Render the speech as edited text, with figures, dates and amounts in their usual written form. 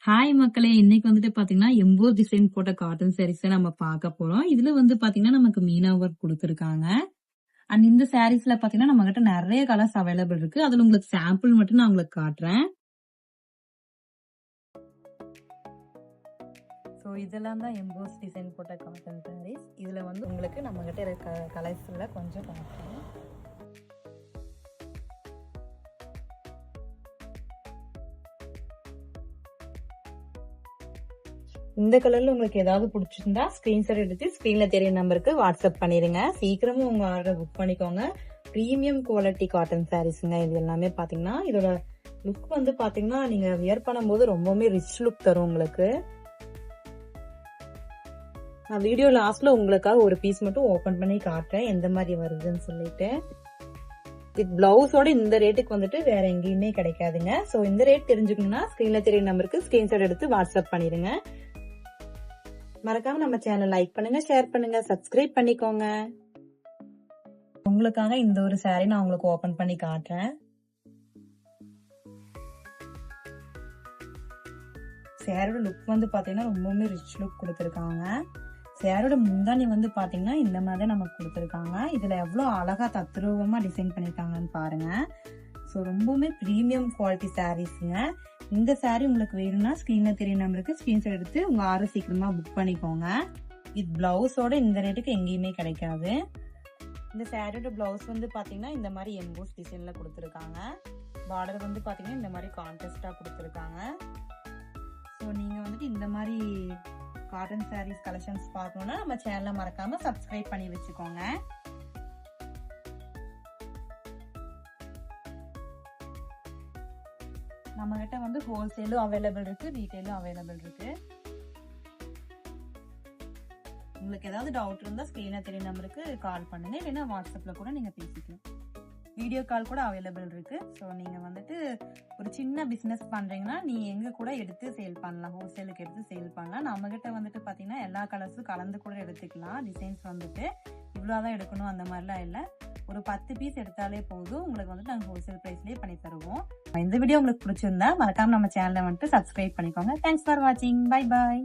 Hi மக்களே! இன்னைக்கு வந்துட்டு பாத்தீங்கன்னா, எம்போஸ் டிசைன் போட்ட காட்டன் சாரீஸ் தான் நம்ம பார்க்க போறோம். இதுல வந்து பாத்தீங்கன்னா, நமக்கு மீனா ஒர்க் குடுத்துருக்காங்க. அண்ட் இந்த சாரீஸ்ல பாத்தீங்கன்னா, நம்மகிட்ட நெறைய கலர்ஸ் அவைலபிள் இருக்கு. அதுல உங்களுக்கு சாம்பிள் மட்டும் நான் உங்களுக்கு காட்டுறேன். ஸோ இதெல்லாம் தான் எம்போஸ் டிசைன் போட்ட காட்டன் சாரீஸ். இதுல வந்து உங்களுக்கு நம்மகிட்ட இருக்க கலர்ஸ்ல கொஞ்சம் காட்டுறேன். இந்த கலர்ல உங்களுக்கு ஏதாவது பிடிச்சிருந்தா ஸ்கிரீன்ஷாட் எடுத்து ஸ்கிரீன்ல தெரிய நம்பருக்கு வாட்ஸ்அப் பண்ணிருங்க. சீக்கிரமும் உங்க ஆர்டர் புக் பண்ணிக்கோங்க. பிரீமியம் குவாலிட்டி காட்டன் சாரீஸ்ங்க. இது எல்லாமே பாத்தீங்கன்னா இதோட லுக் வந்து பாத்தீங்கன்னா நீங்க வியர் பண்ணும்போது ரொம்பவுமே ரிச் லுக் தரும் உங்களுக்கு. நான் வீடியோ லாஸ்ட்ல உங்களுக்காக ஒரு பீஸ் மட்டும் ஓபன் பண்ணி காட்டுறேன் எந்த மாதிரி வருதுன்னு சொல்லிட்டு. இது பிளவுஸோட இந்த ரேட்டுக்கு வந்துட்டு வேற எங்கேயுமே கிடைக்காதுங்க. சோ இந்த ரேட் தெரிஞ்சுக்கணும்னா ஸ்கிரீன்ல தெரிய நம்பருக்கு ஸ்கிரீன்ஷாட் எடுத்து வாட்ஸ்அப் பண்ணிருங்க. மறக்காம நம்ம சேனல் லைக் பண்ணுங்க, ஷேர் பண்ணுங்க, சப்ஸ்கிரைப் பண்ணிக்கோங்க. உங்களுக்காக இந்த ஒரு சாரி நான் உங்களுக்கு ஓபன் பண்ணி காட்டுறேன். சாரியோட லுக் வந்து பாத்தீங்கன்னா ரொம்பவுமே ரிச் லுக் கொடுத்திருக்காங்க. சாரியோட முந்தானி வந்து பாத்தீங்கன்னா இந்த மாதிரி நமக்கு கொடுத்திருக்காங்க. இதுல எவ்வளவு அழகா தத்ரூபமா டிசைன் பண்ணிருக்காங்கன்னு பாருங்க. ஸோ ரொம்பவுமே ப்ரீமியம் குவாலிட்டி சாரீஸ்ங்க. இந்த சாரீ உங்களுக்கு வேணும்னா ஸ்கிரீன்ல தெரிய நம்பருக்கு ஸ்கிரீன்ஷாட் எடுத்து உங்க ஆர்டர் சீக்கிரமா புக் பண்ணிக்கோங்க. இது பிளவுஸோட இந்த ரேட்டுக்கு எங்கேயுமே கிடைக்காது. இந்த சாரியோட பிளவுஸ் வந்து பாத்தீங்கன்னா இந்த மாதிரி எம்போஸ் டிசைன்ல கொடுத்துருக்காங்க. பார்டர் வந்து பாத்தீங்கன்னா இந்த மாதிரி கான்ட்ராஸ்டா கொடுத்துருக்காங்க. ஸோ நீங்க வந்துட்டு இந்த மாதிரி காட்டன் சாரீஸ் கலெக்ஷன்ஸ் பார்க்கணும்னா நம்ம சேனலை மறக்காம சப்ஸ்கிரைப் பண்ணி வச்சுக்கோங்க. நம்ம கிட்ட வந்து ஹோல்சேலும் அவைலபிள் இருக்கு, ரீட்டைலும் அவைலபிள் இருக்கு. உங்களுக்கு ஏதாவது டவுட் இருந்தா ஸ்கிரீன்ல தெரிய நம்பருக்கு கால் பண்ணுங்க, இல்லைன்னா வாட்ஸ்அப்ல கூட நீங்க பேசிக்கலாம். வீடியோ கால் கூட அவைலபிள் இருக்கு. ஸோ நீங்க வந்துட்டு ஒரு சின்ன பிசினஸ் பண்றீங்கன்னா நீ எங்க கூட எடுத்து சேல் பண்ணலாம், ஹோல்சேலுக்கு எடுத்து சேல் பண்ணலாம். நம்ம கிட்ட வந்துட்டு பாத்தீங்கன்னா எல்லா கலர்ஸும் கலந்து கூட எடுத்துக்கலாம். டிசைன்ஸ் வந்துட்டு இவ்வளவுதான் எடுக்கணும் அந்த மாதிரிலாம் இல்லை. ஒரு 10 பீஸ் எடுத்தாலே போதும், உங்களுக்கு வந்துட்டு நாங்கள் ஹோல்சேல் பிரைஸ்லயே பண்ணி தருவோம். இந்த வீடியோ உங்களுக்கு பிடிச்சிருந்தா மறக்காம நம்ம சேனலை வந்துட்டு சப்ஸ்கிரைப் பண்ணிக்கோங்க. தேங்க்ஸ் ஃபார் வாட்சிங். Bye bye.